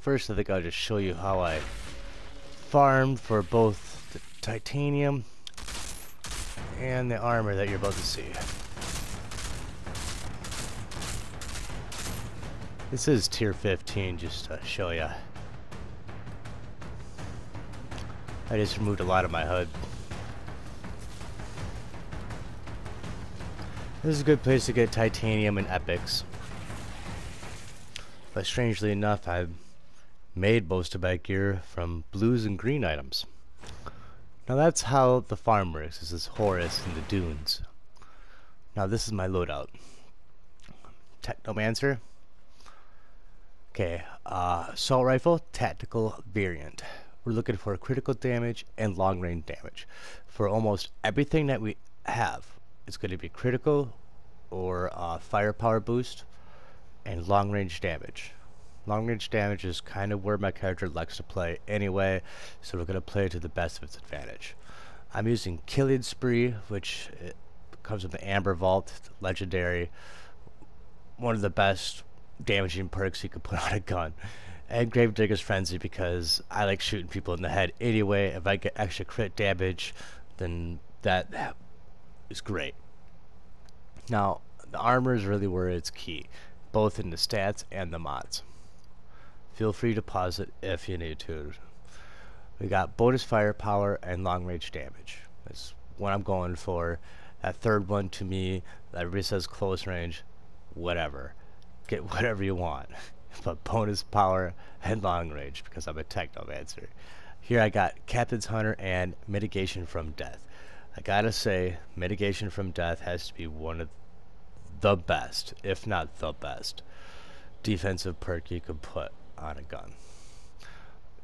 First, I think I'll just show you how I farmed for both the titanium and the armor that you're about to see. This is tier 15, just to show you. I just removed a lot of my HUD. This is a good place to get titanium and epics. But strangely enough, I've made most of my gear from blues and green items. Now that's how the farm works. This is Horus in the dunes. Now this is my loadout. Technomancer. Okay, assault rifle, tactical variant. We're looking for critical damage and long range damage. For almost everything that we have, it's going to be critical or firepower boost and long range damage. Long range damage is kind of where my character likes to play anyway, so we're going to play to the best of its advantage. I'm using Killing Spree, which comes with the Amber Vault, legendary, one of the best damaging perks you could put on a gun. And Gravedigger's Frenzy, because I like shooting people in the head anyway. If I get extra crit damage, then that is great. Now, the armor is really where it's key, both in the stats and the mods. Feel free to pause it if you need to. We got bonus firepower and long range damage. That's what I'm going for. That third one, to me, everybody says close range, whatever. Get whatever you want. But bonus power and long range, because I'm a technomancer. Here I got Captain's Hunter and Mitigation from Death. I gotta say, Mitigation from Death has to be one of the best, if not the best, defensive perk you could put on a gun.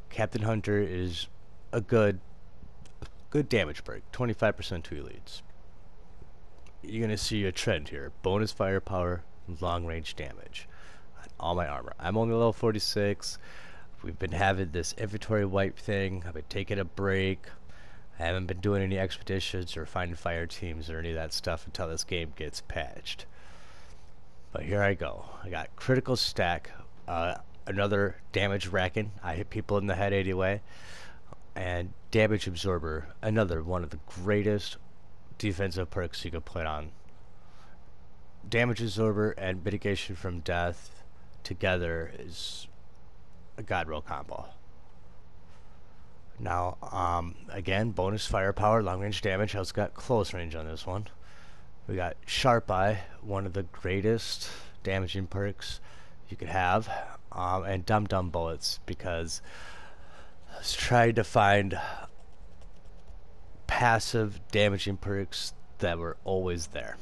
Captain Hunter is a good damage perk, 25% to elites. You're gonna see a trend here: bonus firepower, long range damage on all my armor. I'm only level 46. We've been having this inventory wipe thing. I've been taking a break. I haven't been doing any expeditions or finding fire teams or any of that stuff until this game gets patched. But here I go. I got critical stack, another damage racking. I hit people in the head anyway. And damage absorber, another one of the greatest defensive perks you could put on. Damage absorber and mitigation from death together is a god roll combo. Now, again, bonus firepower, long range damage. I also got close range on this one. We got Sharp Eye, one of the greatest damaging perks you could have, and Dum Dum Bullets, because I was trying to find passive damaging perks that were always there.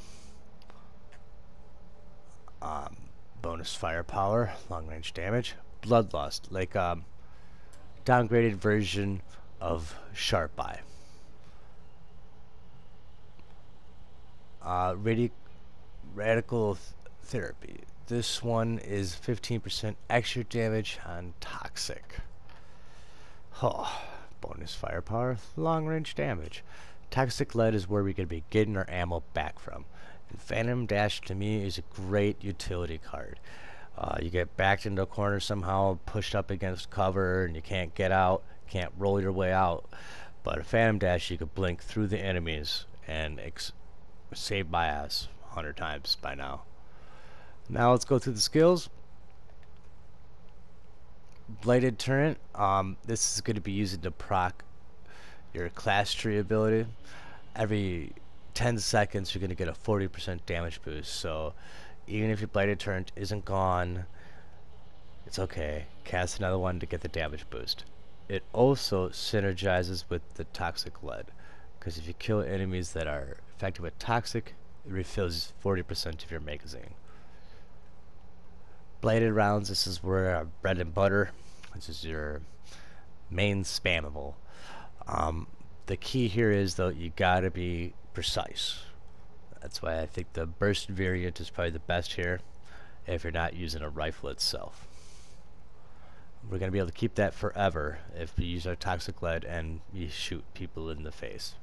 Bonus firepower, long range damage, Bloodlust, like downgraded version of Sharp Eye. Radical Therapy. This one is 15% extra damage on Toxic. Oh, bonus firepower, long range damage. Toxic Lead is where we could be getting our ammo back from. And Phantom Dash to me is a great utility card. You get backed into a corner somehow, pushed up against cover, and you can't get out, can't roll your way out. But a Phantom Dash, you could blink through the enemies and save my ass 100 times by now. Now let's go through the skills. Blighted Turret. This is going to be used to proc your class tree ability. Every 10 seconds you're going to get a 40% damage boost. So even if your Blighted Turret isn't gone, it's okay. Cast another one to get the damage boost. It also synergizes with the Toxic Lead, because if you kill enemies that are affected with Toxic, it refills 40% of your magazine. Bladed Rounds, this is where bread and butter. This is your main spammable. The key here is, though, you gotta be precise. That's why I think the burst variant is probably the best here if you're not using a rifle itself. We're gonna be able to keep that forever if we use our Toxic Lead and we shoot people in the face.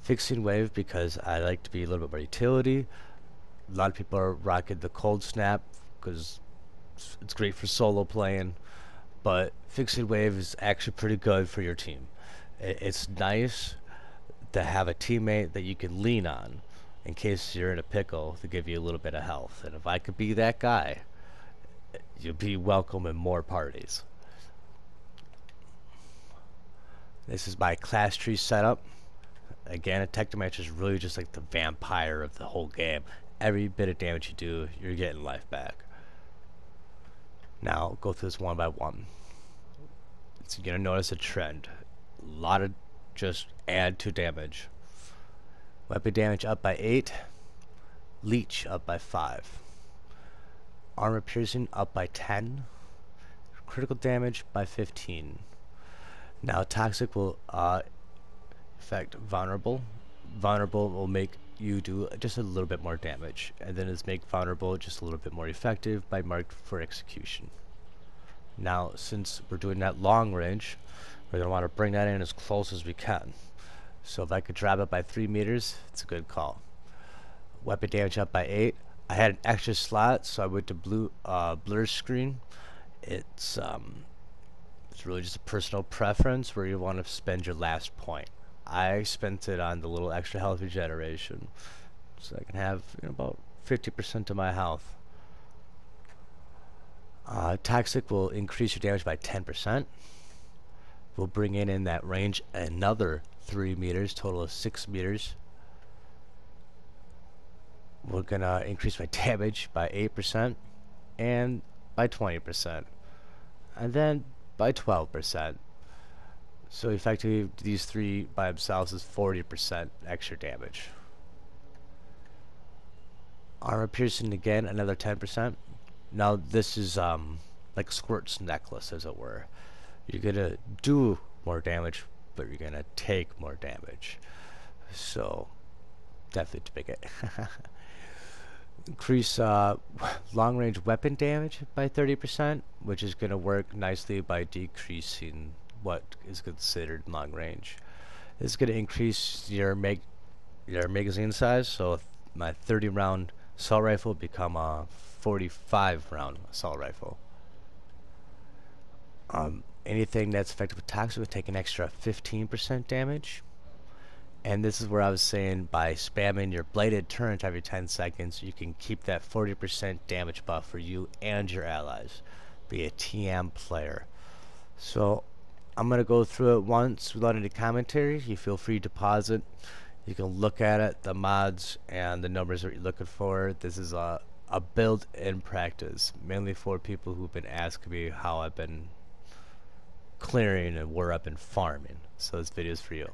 Fixing Wave, because I like to be a little bit more utility. A lot of people are rocking the Cold Snap because It's great for solo playing, but fixed wave is actually pretty good for your team. It's nice to have a teammate that you can lean on in case you're in a pickle to give you a little bit of health. And if I could be that guy, you'll be welcome in more parties. This is my class tree setup. Again, a techno match is really just like the vampire of the whole game. Every bit of damage you do, you're getting life back. Now, go through this one by one. So you're going to notice a trend. A lot of just add to damage. Weapon damage up by 8. Leech up by 5. Armor piercing up by 10. Critical damage by 15. Now toxic will affect vulnerable. Vulnerable will make you do just a little bit more damage, and then it's make vulnerable just a little bit more effective by marked for execution. Now since we're doing that long range, we're going to want to bring that in as close as we can. So if I could drop it by 3 meters, it's a good call. Weapon damage up by 8. I had an extra slot, so I went to blur screen. It's really just a personal preference where you want to spend your last point. I spent it on the little extra health regeneration, so I can have about 50% of my health. Toxic will increase your damage by 10%. We'll bring in that range another 3 meters, total of 6 meters. We're gonna increase my damage by 8% and by 20%, and then by 12%. So effectively, these three by themselves is 40% extra damage. Armor piercing again, another 10%. Now this is like Squirt's necklace, as it were. You're gonna do more damage, but you're gonna take more damage. So definitely tweak it. Increase long range weapon damage by 30%, which is gonna work nicely by decreasing what is considered long range. This is going to increase your magazine size, so my 30 round assault rifle will become a 45 round assault rifle. Anything that's effective with toxic will take an extra 15% damage. And this is where I was saying by spamming your bladed turret every 10 seconds, you can keep that 40% damage buff for you and your allies. Be a TM player. So I'm going to go through it once without any commentary. You feel free to pause it. You can look at it, the mods, and the numbers that you're looking for. This is a build in practice, mainly for people who've been asking me how I've been clearing and where I've been farming. So this video is for you.